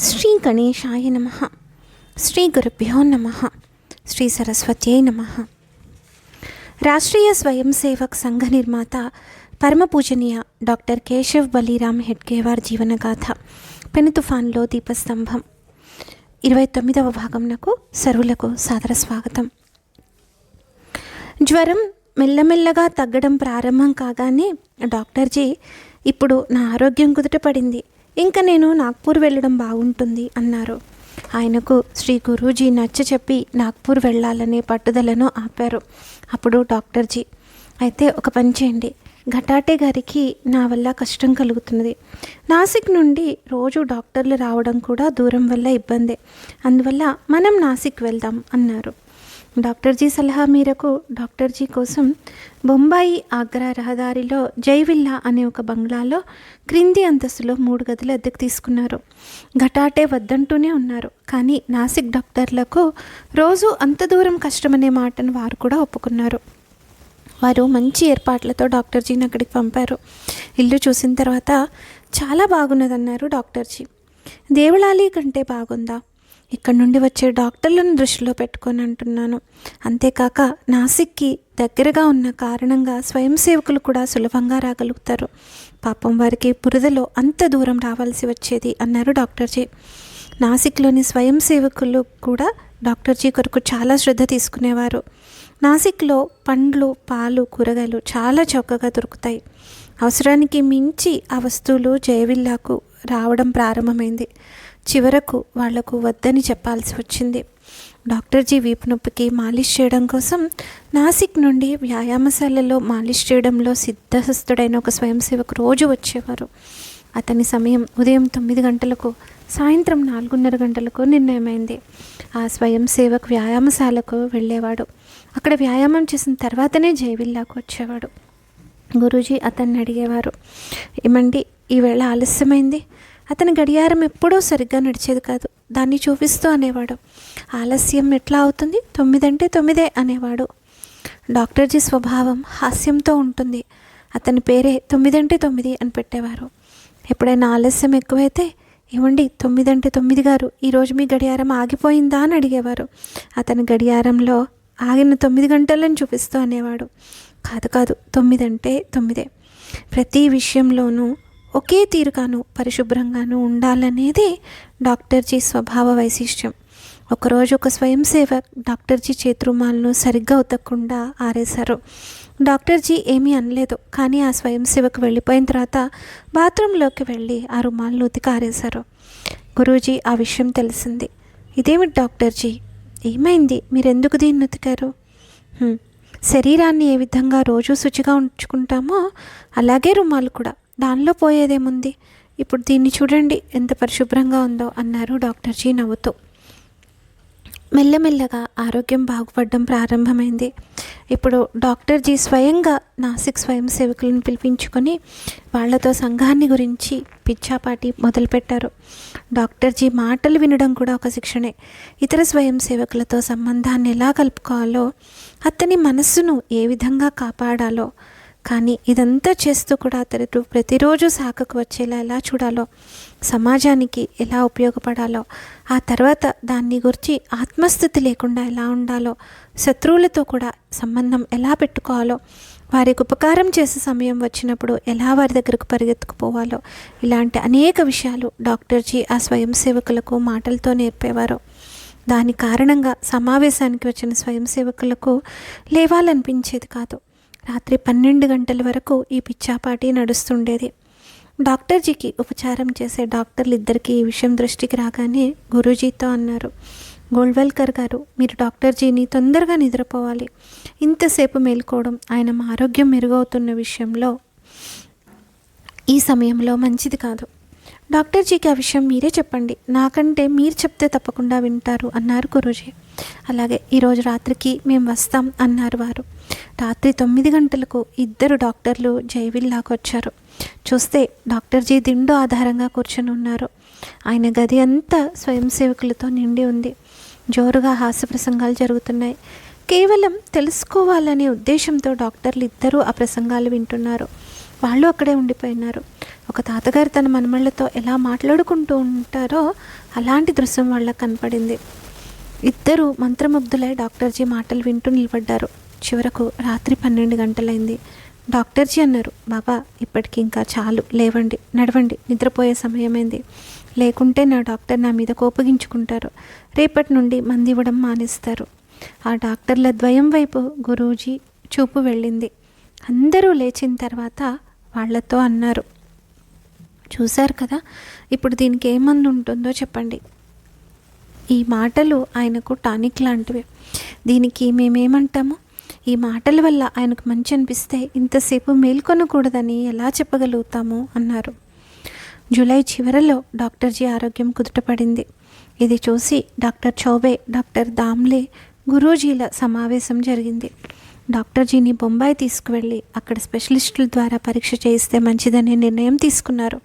శ్రీ గణేశాయ నమః. శ్రీ గురుభ్యో నమః. శ్రీ సరస్వత్యై నమః. రాష్ట్రీయ స్వయం సేవక్ సంఘ నిర్మాత పరమ పూజనీయ డాక్టర్ కేశవ్ బలీరామ్ హెడ్గేవార్ జీవనగాథ పెను తుఫాన్లో దీపస్తంభం 29వ భాగంనకు సర్వులకు సాదర స్వాగతం. జ్వరం మెల్లమెల్లగా తగ్గడం ప్రారంభం కాగానే డాక్టర్జీ, ఇప్పుడు నా ఆరోగ్యం కుదుటపడింది, ఇంకా నేను నాగ్పూర్ వెళ్ళడం బాగుంటుంది అన్నారు. ఆయనకు శ్రీ గురూజీ నచ్చ చెప్పి నాగ్పూర్ వెళ్ళాలనే పట్టుదలను ఆపారు. అప్పుడు డాక్టర్జీ, అయితే ఒక పని చేయండి, ఘటాటే గారికి నా వల్ల కష్టం కలుగుతున్నది. నాసిక్ నుండి రోజు డాక్టర్లు రావడం కూడా దూరం వల్ల ఇబ్బందే, అందువల్ల మనం నాసిక్ వెళ్దాం అన్నారు. డాక్టర్జీ సలహా మేరకు డాక్టర్జీ కోసం బొంబాయి ఆగ్రా రహదారిలో జైవిల్లా అనే ఒక బంగ్లాలో క్రింది అంతస్తులో 3 గదులు అద్దెకు తీసుకున్నారు. ఘటాటే వద్దంటూనే ఉన్నారు, కానీ నాసిక్ డాక్టర్లకు రోజు అంత దూరం కష్టమనే మాటను వారు కూడా ఒప్పుకున్నారు. వారు మంచి ఏర్పాట్లతో డాక్టర్జీని అక్కడికి పంపారు. ఇల్లు చూసిన తర్వాత చాలా బాగున్నదన్నారు డాక్టర్జీ. దేవళాలి కంటే బాగుందా? ఇక్కడ నుండి వచ్చే డాక్టర్లను దృష్టిలో పెట్టుకొని అంటున్నాను. అంతేకాక నాసిక్కి దగ్గరగా ఉన్న కారణంగా స్వయం సేవకులు కూడా సులభంగా రాగలుగుతారు. పాపం వారికి బురదలో అంత దూరం రావాల్సి వచ్చేది అన్నారు డాక్టర్జీ. నాసిక్లోని స్వయం సేవకులు కూడా డాక్టర్జీ కొరకు చాలా శ్రద్ధ తీసుకునేవారు. నాసిక్లో పండ్లు, పాలు, కూరగాయలు చాలా చౌకగా దొరుకుతాయి. అవసరానికి మించి ఆ వస్తువులు జయవిల్లాకు రావడం ప్రారంభమైంది. చివరకు వాళ్లకు వద్దని చెప్పాల్సి వచ్చింది. డాక్టర్జీ వీపు నొప్పికి మాలిష్ చేయడం కోసం నాసిక్ నుండి వ్యాయామశాలలో మాలిష్ చేయడంలో సిద్ధహస్తుడైన ఒక స్వయం సేవకు రోజు వచ్చేవారు. అతని సమయం ఉదయం 9 గంటలకు, సాయంత్రం 4:30 గంటలకు నిర్ణయమైంది. ఆ స్వయం సేవక్ వ్యాయామశాలకు వెళ్ళేవాడు. అక్కడ వ్యాయామం చేసిన తర్వాతనే జైవిల్లాకు వచ్చేవాడు. గురూజీ అతన్ని అడిగేవారు, ఏమండి ఈవేళ ఆలస్యమైంది. అతని గడియారం ఎప్పుడూ సరిగ్గా నడిచేది కాదు. దాన్ని చూపిస్తూ అనేవాడు, ఆలస్యం ఎట్లా అవుతుంది, 9 అంటే 9 అనేవాడు. డాక్టర్జీ స్వభావం హాస్యంతో ఉంటుంది. అతని పేరే 9 అంటే 9 అని పెట్టేవారు. ఎప్పుడైనా ఆలస్యం ఎక్కువైతే, ఏమండి 9 అంటే 9 గారు, ఈరోజు మీ గడియారం ఆగిపోయిందా అని అడిగేవారు. అతని గడియారంలో ఆగిన 9 గంటలను చూపిస్తూ అనేవాడు, కాదు 9 అంటే 9. ప్రతి విషయంలోనూ ఒకే తీరుగాను పరిశుభ్రంగాను ఉండాలనేది డాక్టర్జీ స్వభావ వైశిష్ట్యం. ఒకరోజు ఒక స్వయం సేవక్ డాక్టర్జీ చేతురుమాలను సరిగ్గా ఉతకకుండా ఆరేశారు. డాక్టర్జీ ఏమీ అనలేదు, కానీ ఆ స్వయం సేవకు వెళ్ళిపోయిన తర్వాత బాత్రూంలోకి వెళ్ళి ఆ రుమాలను ఉతికి ఆరేశారు. గురూజీ ఆ విషయం తెలిసింది. ఇదేమిటి డాక్టర్జీ, ఏమైంది, మీరెందుకు దీన్ని ఉతికారు? శరీరాన్ని ఏ విధంగా రోజు శుచిగా ఉంచుకుంటామో అలాగే రుమాలు కూడా, దానిలో పోయేదేముంది, ఇప్పుడు దీన్ని చూడండి ఎంత పరిశుభ్రంగా ఉందో అన్నారు డాక్టర్జీ నవ్వుతూ. మెల్లమెల్లగా ఆరోగ్యం బాగుపడడం ప్రారంభమైంది. ఇప్పుడు డాక్టర్జీ స్వయంగా నాసిక్ స్వయం సేవకులను పిలిపించుకొని వాళ్లతో సంఘాన్ని గురించి పిచ్చాపాటి మొదలుపెట్టారు. డాక్టర్జీ మాటలు వినడం కూడా ఒక శిక్షణే. ఇతర స్వయం సేవకులతో సంబంధాన్ని ఎలా కలుపుకోవాలో, అతని మనస్సును ఏ విధంగా కాపాడాలో, కానీ ఇదంతా చేస్తూ కూడా అతడు ప్రతిరోజు శాఖకు వచ్చేలా ఎలా చూడాలో, సమాజానికి ఎలా ఉపయోగపడాలో, ఆ తర్వాత దాన్ని గురించి ఆత్మస్థితి లేకుండా ఎలా ఉండాలో, శత్రువులతో కూడా సంబంధం ఎలా పెట్టుకోవాలో, వారికి ఉపకారం చేసే సమయం వచ్చినప్పుడు ఎలా వారి దగ్గరకు పరిగెత్తుకుపోవాలో, ఇలాంటి అనేక విషయాలు డాక్టర్జీ ఆ స్వయం సేవకులకు మాటలతో నేర్పేవారు. దాని కారణంగా సమావేశానికి వచ్చిన స్వయం సేవకులకు లేవాలనిపించేది కాదు. రాత్రి 12 గంటల వరకు ఈ పిచ్చాపాటి నడుస్తుండేది. డాక్టర్జీకి ఉపచారం చేసే డాక్టర్లు ఇద్దరికి ఈ విషయం దృష్టికి రాగానే గురూజీతో అన్నారు, గోల్వల్కర్ గారు, మీరు డాక్టర్జీని తొందరగా నిద్రపోవాలి. ఇంతసేపు మేల్కోవడం ఆయన ఆరోగ్యం మెరుగవుతున్న విషయంలో ఈ సమయంలో మంచిది కాదు. డాక్టర్జీకి ఆ విషయం మీరే చెప్పండి, నాకంటే మీరు చెప్తే తప్పకుండా వింటారు అన్నారు గురూజీ. అలాగే ఈరోజు రాత్రికి మేము వస్తాం అన్నారు వారు. రాత్రి 9 గంటలకు 2 డాక్టర్లు జైవిల్లాకు వచ్చారు. చూస్తే డాక్టర్జీ దిండు ఆధారంగా కూర్చొని ఉన్నారు. ఆయన గది అంతా స్వయం సేవకులతో నిండి ఉంది. జోరుగా హాస్య ప్రసంగాలు జరుగుతున్నాయి. కేవలం తెలుసుకోవాలనే ఉద్దేశంతో డాక్టర్లు ఇద్దరూ ఆ ప్రసంగాలు వింటున్నారు. వాళ్ళు అక్కడే ఉండిపోయినారు. ఒక తాతగారు తన మనమళ్ళతో ఎలా మాట్లాడుకుంటూ ఉంటారో అలాంటి దృశ్యం వాళ్ళకు కనపడింది. ఇద్దరు మంత్రముగ్ధులై డాక్టర్జీ మాటలు వింటూ నిలబడ్డారు. చివరకు రాత్రి 12 గంటలైంది. డాక్టర్జీ అన్నారు, బాబా ఇప్పటికి ఇంకా చాలు, లేవండి, నడవండి, నిద్రపోయే సమయమైంది. లేకుంటే నా డాక్టర్ నా మీద కోపగించుకుంటారు. రేపటి నుండి మంది ఇవ్వడం మానేస్తారు. ఆ డాక్టర్ల ద్వయం వైపు గురూజీ చూపు వెళ్ళింది. అందరూ లేచిన తర్వాత వాళ్లతో అన్నారు, చూశారు కదా, ఇప్పుడు దీనికి ఏ మందు ఉంటుందో చెప్పండి. ఈ మాటలు ఆయనకు టానిక్ లాంటివి. దీనికి మేమేమంటాము? ఈ మాటల వల్ల ఆయనకు మంచి అనిపిస్తే ఇంతసేపు మేల్కొనకూడదని ఎలా చెప్పగలుగుతాము అన్నారు. జూలై చివరలో డాక్టర్జీ ఆరోగ్యం కుదుటపడింది. ఇది చూసి డాక్టర్ చౌబే, డాక్టర్ దామ్లే, గురూజీల సమావేశం జరిగింది. డాక్టర్జీని బొంబాయి తీసుకువెళ్ళి అక్కడ స్పెషలిస్టుల ద్వారా పరీక్ష చేయిస్తే మంచిదనే నిర్ణయం తీసుకున్నారు.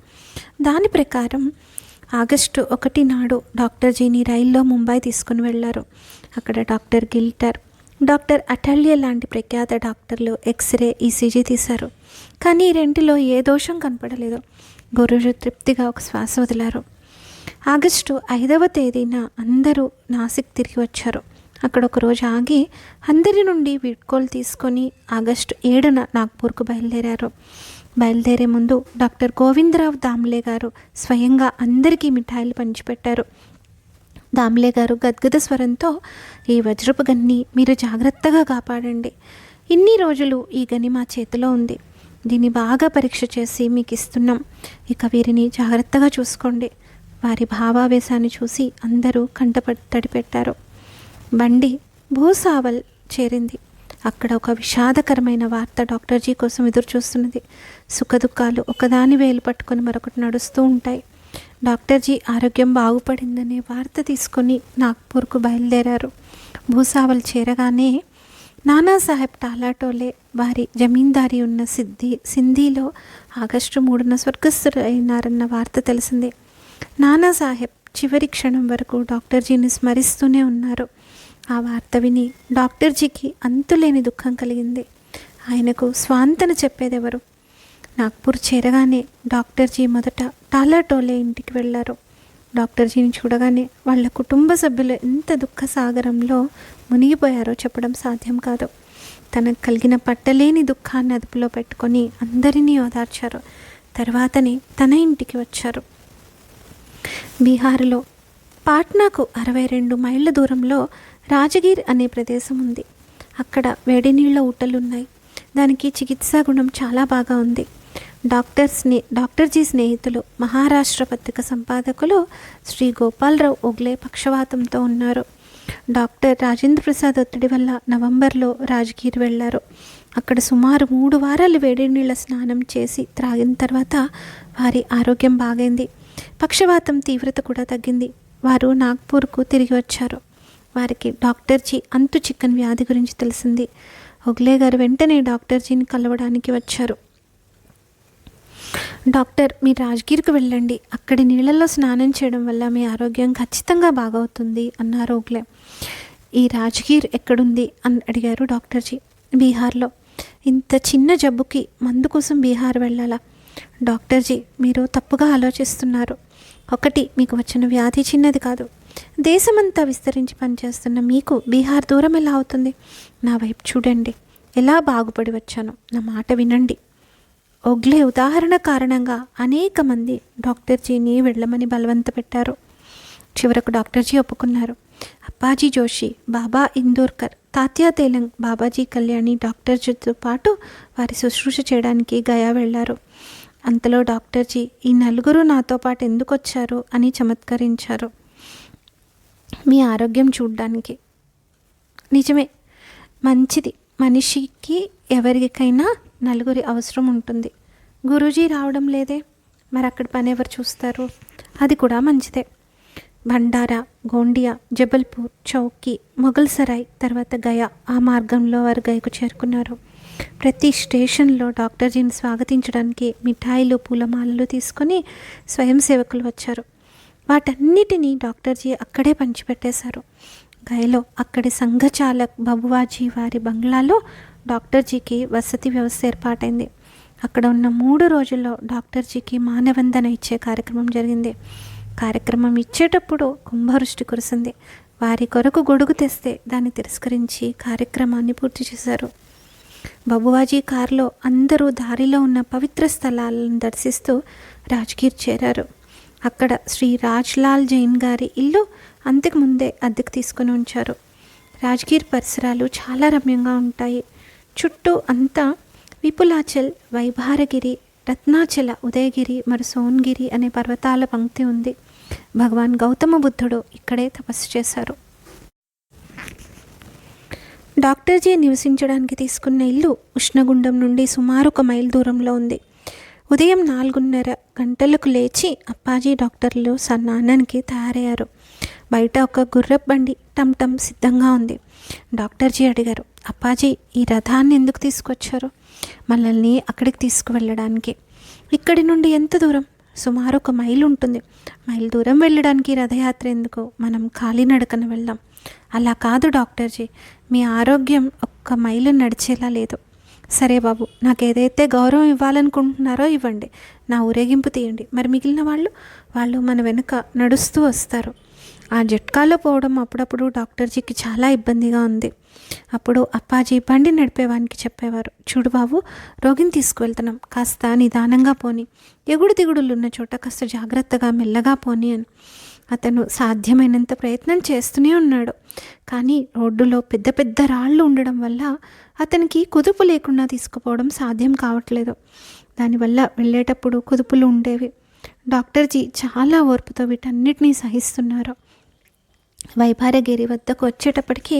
దాని ప్రకారం ఆగస్టు 1 నాడు డాక్టర్జీని రైల్లో ముంబై తీసుకుని వెళ్ళారు. అక్కడ డాక్టర్ గిల్టర్, డాక్టర్ అటాలియా లాంటి ప్రఖ్యాత డాక్టర్లు ఎక్స్రే, ఈసీజీ తీశారు. కానీ ఈ రెంటిలో ఏ దోషం కనపడలేదు. గురూజీ తృప్తిగా ఒక శ్వాస వదిలారు. ఆగస్టు 5వ తేదీన అందరూ నాసిక్ తిరిగి వచ్చారు. అక్కడ ఒకరోజు ఆగి అందరి నుండి వీడ్కోలు తీసుకొని ఆగస్టు 7న నాగ్పూర్కు బయలుదేరారు. బయలుదేరే ముందు డాక్టర్ గోవిందరావు దామ్లే గారు స్వయంగా అందరికీ మిఠాయిలు పంచిపెట్టారు. దామ్లే గారు గద్గద స్వరంతో, ఈ వజ్రపు గన్ని మీరు జాగ్రత్తగా కాపాడండి. ఇన్ని రోజులు ఈ గని మా చేతిలో ఉంది. దీన్ని బాగా పరీక్ష చేసి మీకు ఇస్తున్నాం. ఇక వీరిని జాగ్రత్తగా చూసుకోండి. వారి భావావేశాన్ని చూసి అందరూ తడిపెట్టారు. బండి భూసావల్ చేరింది. అక్కడ ఒక విషాదకరమైన వార్త డాక్టర్జీ కోసం ఎదురు చూస్తున్నది. సుఖదుఖాలు ఒకదాని వేలు పట్టుకొని మరొకటి నడుస్తూ ఉంటాయి. డాక్టర్జీ ఆరోగ్యం బాగుపడిందనే వార్త తీసుకొని నాగ్పూర్కు బయలుదేరారు. భూసావల్ చేరగానే నానాసాహెబ్ టాలాటోలే వారి జమీందారీ ఉన్న సింధీలో ఆగస్టు 3న స్వర్గస్థులు అయినారన్న వార్త తెలిసింది. నానాసాహెబ్ చివరి క్షణం వరకు డాక్టర్జీని స్మరిస్తూనే ఉన్నారు. ఆ వార్త విని డాక్టర్జీకి అంతులేని దుఃఖం కలిగింది. ఆయనకు స్వాంతన చెప్పేదెవరు? నాగ్పూర్ చేరగానే డాక్టర్జీ మొదట టాలాటోలే ఇంటికి వెళ్ళారు. డాక్టర్జీని చూడగానే వాళ్ళ కుటుంబ సభ్యులు ఎంత దుఃఖ సాగరంలో మునిగిపోయారో చెప్పడం సాధ్యం కాదు. తనకు కలిగిన పట్టలేని దుఃఖాన్ని అదుపులో పెట్టుకొని అందరినీ ఓదార్చారు. తర్వాతనే తన ఇంటికి వచ్చారు. బీహార్లో పాట్నాకు 62 మైళ్ళ దూరంలో రాజగిర్ అనే ప్రదేశం ఉంది. అక్కడ వేడి నీళ్ళ ఊటలున్నాయి. దానికి చికిత్సా గుణం చాలా బాగా ఉంది. డాక్టర్జీ స్నేహితులు మహారాష్ట్ర పత్రిక సంపాదకులు శ్రీ గోపాలరావు ఓగ్లే పక్షవాతంతో ఉన్నారు. డాక్టర్ రాజేంద్ర ప్రసాద్ ఒత్తిడి వల్ల నవంబర్లో రాజగిర్ వెళ్ళారు. అక్కడ సుమారు 3 వారాలు వేడి నీళ్ళ స్నానం చేసి త్రాగిన తర్వాత వారి ఆరోగ్యం బాగైంది. పక్షవాతం తీవ్రత కూడా తగ్గింది. వారు నాగ్పూర్కు తిరిగి వచ్చారు. వారికి డాక్టర్జీ అంతు చిక్కని వ్యాధి గురించి తెలిసింది. ఓగ్లే గారు వెంటనే డాక్టర్జీని కలవడానికి వచ్చారు. డాక్టర్, మీరు రాజగిర్కు వెళ్ళండి. అక్కడి నీళ్ళల్లో స్నానం చేయడం వల్ల మీ ఆరోగ్యం ఖచ్చితంగా బాగవుతుంది అన్నారు ఓగ్లే. ఈ రాజగిర్ ఎక్కడుంది అని అడిగారు డాక్టర్జీ. బీహార్లో. ఇంత చిన్న జబ్బుకి మందు కోసం బీహార్ వెళ్ళాలా? డాక్టర్జీ, మీరు తప్పుగా ఆలోచిస్తున్నారు. ఒకటి, మీకు వచ్చిన వ్యాధి చిన్నది కాదు. దేశమంతా విస్తరించి పనిచేస్తున్న మీకు బీహార్ దూరం ఎలా అవుతుంది? నా వైపు చూడండి, ఎలా బాగుపడి వచ్చాను. నా మాట వినండి. ఓగ్లే ఉదాహరణ కారణంగా అనేక మంది డాక్టర్జీని వెళ్ళమని బలవంత పెట్టారు. చివరకు డాక్టర్జీ ఒప్పుకున్నారు. అప్పాజీ జోషి, బాబా ఇందోర్కర్, తాత్యా తేలంగ్, బాబాజీ కళ్యాణి డాక్టర్జీతో పాటు వారి శుశ్రూష చేయడానికి గయా వెళ్ళారు. అంతలో డాక్టర్జీ, ఈ నలుగురు నాతో పాటు ఎందుకు వచ్చారు అని చమత్కరించారు. మీ ఆరోగ్యం చూడ్డానికి. నిజమే, మంచిది. మనిషికి ఎవరికైనా నలుగురి అవసరం ఉంటుంది. గురూజీ రావడం లేదే, మరి అక్కడ పని ఎవరు చూస్తారు? అది కూడా మంచిదే. భండారా, గోండియా, జబల్పూర్, చౌకీ, మొఘల్ సరాయ్, తర్వాత గయా, ఆ మార్గంలో వారు గయకు చేరుకున్నారు. ప్రతి స్టేషన్లో డాక్టర్జీని స్వాగతించడానికి మిఠాయిలు, పూలమాలలు తీసుకొని స్వయం సేవకులు వచ్చారు. వాటన్నిటినీ డాక్టర్జీ అక్కడే పంచిపెట్టేశారు. గయలో అక్కడి సంఘచాలక్ బబువాజీ వారి బంగ్లాలో డాక్టర్జీకి వసతి వ్యవస్థ ఏర్పాటైంది. అక్కడ ఉన్న 3 రోజుల్లో డాక్టర్జీకి మానవందన ఇచ్చే కార్యక్రమం జరిగింది. కార్యక్రమం ఇచ్చేటప్పుడు కుంభవృష్టి కురిసింది. వారి కొరకు గొడుగు తెస్తే దాన్ని తిరస్కరించి కార్యక్రమాన్ని పూర్తి చేశారు. బాబువాజీ కారులో అందరూ దారిలో ఉన్న పవిత్ర స్థలాలను దర్శిస్తూ రాజ్గీర్ చేరారు. అక్కడ శ్రీ రాజ్లాల్ జైన్ గారి ఇల్లు అంతకు ముందే అద్దెకు తీసుకుని ఉంచారు. రాజ్గీర్ పరిసరాలు చాలా రమ్యంగా ఉంటాయి. చుట్టూ అంతా విపులాచల్, వైభారగిరి, రత్నాచల, ఉదయగిరి మరియు సోన్గిరి అనే పర్వతాల పంక్తి ఉంది. భగవాన్ గౌతమ బుద్ధుడు ఇక్కడే తపస్సు చేశారు. డాక్టర్జీ నివసించడానికి తీసుకున్న ఇల్లు ఉష్ణగుండం నుండి సుమారు 1 మైల్ దూరంలో ఉంది. ఉదయం 4:30 గంటలకు లేచి అప్పాజీ డాక్టర్లు స్నానానికి తయారయ్యారు. బయట ఒక గుర్రపు బండి టమ్ సిద్ధంగా ఉంది. డాక్టర్జీ అడిగారు, అప్పాజీ, ఈ రథాన్ని ఎందుకు తీసుకొచ్చారు? మనల్ని అక్కడికి తీసుకువెళ్ళడానికి. ఇక్కడి నుండి ఎంత దూరం? సుమారు 1 మైల్ ఉంటుంది. మైల్ దూరం వెళ్ళడానికి రథయాత్ర ఎందుకు? మనం కాలినడకన వెళ్దాం. అలా కాదు డాక్టర్జీ, మీ ఆరోగ్యం 1 మైలు నడిచేలా లేదు. సరే బాబు, నాకు ఏదైతే గౌరవం ఇవ్వాలనుకుంటున్నారో ఇవ్వండి, నా ఊరేగింపు తీయండి. మరి మిగిలిన వాళ్ళు మన వెనుక నడుస్తూ వస్తారు. ఆ జట్కాలో పోవడం అప్పుడప్పుడు డాక్టర్జీకి చాలా ఇబ్బందిగా ఉంది. అప్పుడు అప్పాజీ బండి నడిపేవానికి చెప్పేవారు, చూడు బాబు, రోగిని తీసుకువెళ్తున్నాం, కాస్త నిదానంగా పోని, ఎగుడు దిగుడులు ఉన్న చోట కాస్త జాగ్రత్తగా మెల్లగా పోని అని. అతను సాధ్యమైనంత ప్రయత్నం చేస్తూనే ఉన్నాడు. కానీ రోడ్డులో పెద్ద పెద్ద రాళ్ళు ఉండడం వల్ల అతనికి కుదుపు లేకుండా తీసుకుపోవడం సాధ్యం కావట్లేదు. దానివల్ల వెళ్ళేటప్పుడు కుదుపులు ఉండేవి. డాక్టర్జీ చాలా ఓర్పుతో వీటన్నిటినీ సహిస్తున్నారు. వైభారగిరి వద్దకు వచ్చేటప్పటికి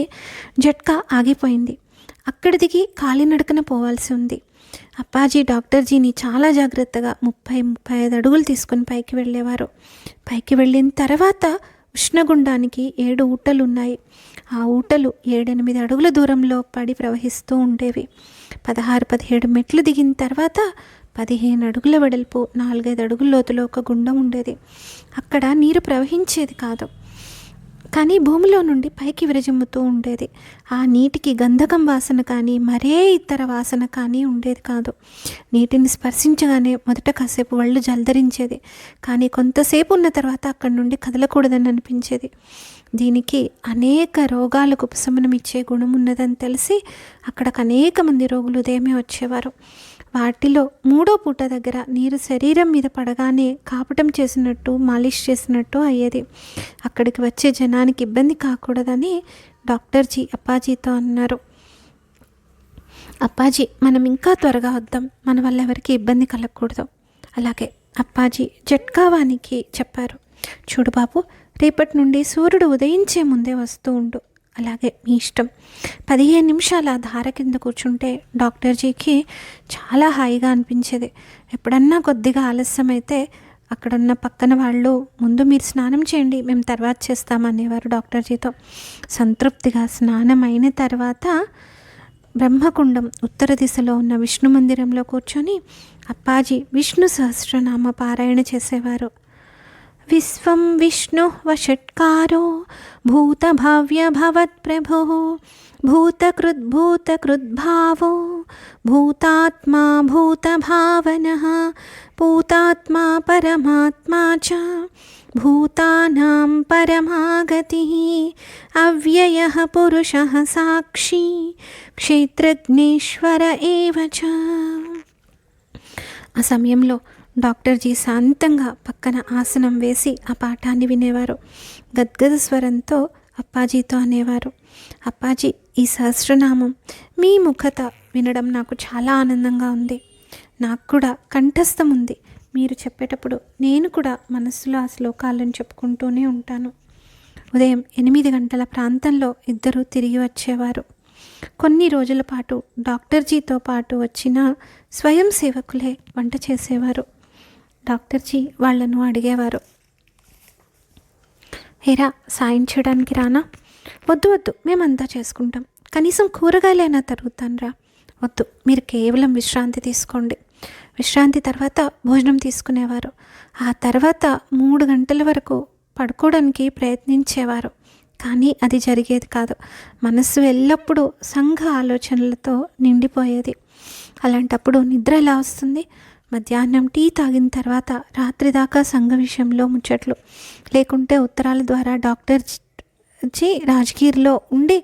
జట్కా ఆగిపోయింది. అక్కడ దిగి కాలినడకన పోవాల్సి ఉంది. అప్పాజీ డాక్టర్జీని చాలా జాగ్రత్తగా 30-35 అడుగులు తీసుకుని పైకి వెళ్ళేవారు. పైకి వెళ్ళిన తర్వాత ఉష్ణగుండానికి 7 ఊటలు ఉన్నాయి. ఆ ఊటలు 7-8 అడుగుల దూరంలో పడి ప్రవహిస్తూ ఉండేవి. 16-17 మెట్లు దిగిన తర్వాత 15 అడుగుల వెడల్పు, 4-5 అడుగుల లోతులో ఒక గుండం ఉండేది. అక్కడ నీరు ప్రవహించేది కాదు, కానీ భూమిలో నుండి పైకి విరజిమ్ముతూ ఉండేది. ఆ నీటికి గంధకం వాసన కానీ మరే ఇతర వాసన కానీ ఉండేది కాదు. నీటిని స్పర్శించగానే మొదట కాసేపు ఒళ్ళు జల్దరించేది, కానీ కొంతసేపు ఉన్న తర్వాత అక్కడి నుండి కదలకూడదని అనిపించేది. దీనికి అనేక రోగాలకు ఉపశమనం ఇచ్చే గుణం ఉన్నదని తెలిసి అక్కడికి అనేక మంది రోగులు ఉదయమే వచ్చేవారు. వాటిలో 3వ పూట దగ్గర నీరు శరీరం మీద పడగానే కాపటం చేసినట్టు, మాలిష్ చేసినట్టు అయ్యేది. అక్కడికి వచ్చే జనానికి ఇబ్బంది కాకూడదని డాక్టర్జీ అప్పాజీతో అన్నారు, అప్పాజీ, మనం ఇంకా త్వరగా వద్దాం, మన వల్ల ఎవరికి ఇబ్బంది కలగకూడదు. అలాగే అప్పాజీ జట్కావానికి చెప్పారు, చూడు బాబు, రేపటి నుండి సూర్యుడు ఉదయించే ముందే వస్తూ ఉండు. అలాగే మీ ఇష్టం. 15 నిమిషాల ధార కింద కూర్చుంటే డాక్టర్జీకి చాలా హాయిగా అనిపించేది. ఎప్పుడన్నా కొద్దిగా ఆలస్యం అయితే అక్కడున్న పక్కన వాళ్ళు, ముందు మీరు స్నానం చేయండి, మేము తర్వాత చేస్తామనేవారు డాక్టర్జీతో. సంతృప్తిగా స్నానం అయిన తర్వాత బ్రహ్మకుండం ఉత్తర దిశలో ఉన్న విష్ణు మందిరంలో కూర్చొని అప్పాజీ విష్ణు సహస్రనామ పారాయణ చేసేవారు. విశ్వం విష్ణు వషట్కారో భూతభావ్య భవత్ప్రభో భూతకృద్భావో భూతాత్మా భూతభావనః భూతాత్మా పరమాత్మా చ భూతానాం పరమాగతిః అవ్యయః పురుషః సాక్షి క్షేత్రజ్ఞేశ్వర ఏవ చ. ఆ సమయంలో డాక్టర్జీ శాంతంగా పక్కన ఆసనం వేసి ఆ పాఠాన్ని వినేవారు. గద్గద స్వరంతో అప్పాజీతో అనేవారు, అప్పాజీ, ఈ సహస్రనామం మీ ముఖత వినడం నాకు చాలా ఆనందంగా ఉంది. నాకు కూడా కంఠస్థం ఉంది. మీరు చెప్పేటప్పుడు నేను కూడా మనస్సులో ఆ శ్లోకాలను చెప్పుకుంటూనే ఉంటాను. ఉదయం 8 గంటల ప్రాంతంలో ఇద్దరు తిరిగి వచ్చేవారు. కొన్ని రోజుల పాటు డాక్టర్జీతో పాటు వచ్చిన స్వయం సేవకులే వంట చేసేవారు. డాక్టర్జీ వాళ్లను అడిగేవారు, హేరా, సాయం చేయడానికి రానా? వద్దు, మేమంతా చేసుకుంటాం, కనీసం కూరగాయలైనా తరుగుతాను రా. వద్దు, మీరు కేవలం విశ్రాంతి తీసుకోండి. విశ్రాంతి తర్వాత భోజనం తీసుకునేవారు. ఆ తర్వాత 3 గంటల వరకు పడుకోవడానికి ప్రయత్నించేవారు, కానీ అది జరిగేది కాదు. మనస్సు ఎల్లప్పుడూ సంఘ ఆలోచనలతో నిండిపోయేది. అలాంటప్పుడు నిద్ర ఎలా వస్తుంది? మధ్యాహ్నం టీ తాగిన తర్వాత రాత్రి దాకా సంఘ విషయంలో ముచ్చట్లు, లేకుంటే ఉత్తరాల ద్వారా డాక్టర్ జీ రాజకీర్లో ఉండి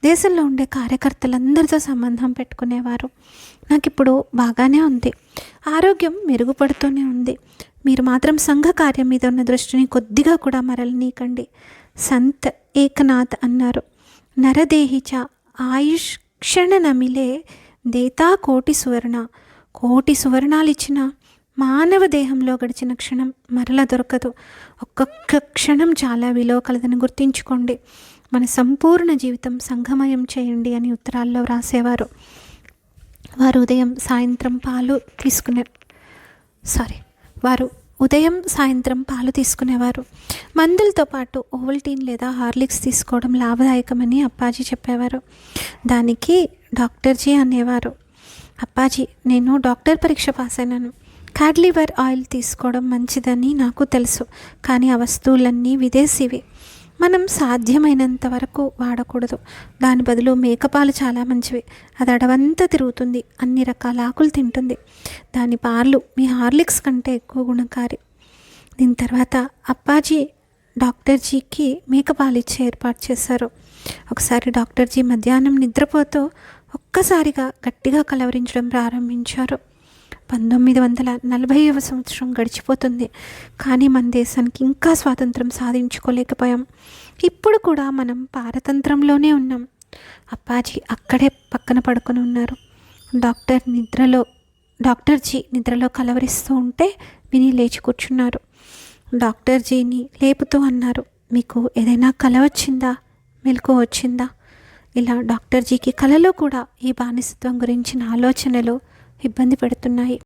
దేశంలో ఉండే కార్యకర్తలందరితో సంబంధం పెట్టుకునేవారు. నాకు ఇప్పుడు బాగానే ఉంది, ఆరోగ్యం మెరుగుపడుతూనే ఉంది. మీరు మాత్రం సంఘ కార్యం మీద ఉన్న దృష్టిని కొద్దిగా కూడా మరలనీకండి. సంత్ ఏకనాథ్ అన్నారు. నరదేహిచ ఆయుష్ క్షణ నమిలే దేతా కోటి సువర్ణ. కోటి సువర్ణాలు ఇచ్చిన మానవ దేహంలో గడిచిన క్షణం మరల దొరకదు. ఒక్కొక్క క్షణం చాలా విలువ కలదని గుర్తించుకోండి. మన సంపూర్ణ జీవితం సంఘమయం చేయండి అని ఉత్తరాల్లో వ్రాసేవారు. వారు ఉదయం సాయంత్రం పాలు తీసుకునేవారు. మందులతో పాటు ఓవల్టీన్ లేదా హార్లిక్స్ తీసుకోవడం లాభదాయకమని అప్పాజీ చెప్పేవారు. దానికి డాక్టర్జీ అనేవారు, అప్పాజీ, నేను డాక్టర్ పరీక్ష పాస్ అయినాను. క్యాడ్లివర్ ఆయిల్ తీసుకోవడం మంచిదని నాకు తెలుసు, కానీ ఆ వస్తువులన్నీ విదేశీవి, మనం సాధ్యమైనంత వరకు వాడకూడదు. దాని బదులు మేకపాలు చాలా మంచివి. అది అడవంతా తిరుగుతుంది, అన్ని రకాల ఆకులు తింటుంది. దాని పాలు మీ హార్లిక్స్ కంటే ఎక్కువ గుణకారి. దీని తర్వాత అప్పాజీ డాక్టర్జీకి మేకపాలు ఇచ్చే ఏర్పాటు చేశారు. ఒకసారి డాక్టర్జీ మధ్యాహ్నం నిద్రపోతూ ఒక్కసారిగా గట్టిగా కలవరించడం ప్రారంభించారు. 1940వ సంవత్సరం గడిచిపోతుంది, కానీ మన దేశానికి ఇంకా స్వాతంత్రం సాధించుకోలేకపోయాం. ఇప్పుడు కూడా మనం పారతంత్రంలోనే ఉన్నాం. అప్పాజీ అక్కడే పక్కన పడుకొని ఉన్నారు. డాక్టర్జీ నిద్రలో కలవరిస్తూ ఉంటే విని లేచి కూర్చున్నారు. డాక్టర్జీని లేపుతూ అన్నారు, మీకు ఏదైనా కల వచ్చిందా, మెలకువ వచ్చిందా? ఇలా డాక్టర్జీకి కలలో కూడా ఈ బానిసత్వం గురించిన ఆలోచనలు ఇబ్బంది పెడుతున్నాయి.